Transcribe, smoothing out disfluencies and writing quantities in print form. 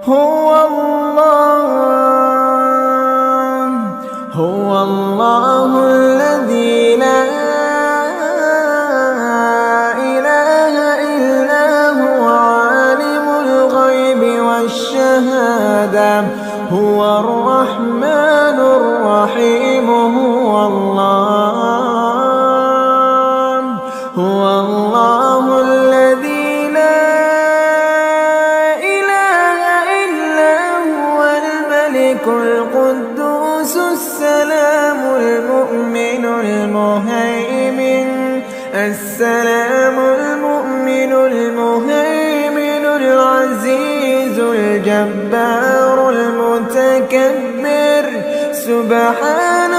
هو الله الذي لا إله إلا هو عالم الغيب والشهادة هو الرحمن الرحيم هو الله الذي لا إله إلا هو الملك القدوس السلام المؤمن المهيمن العزيز الجبار المتكبر سبحان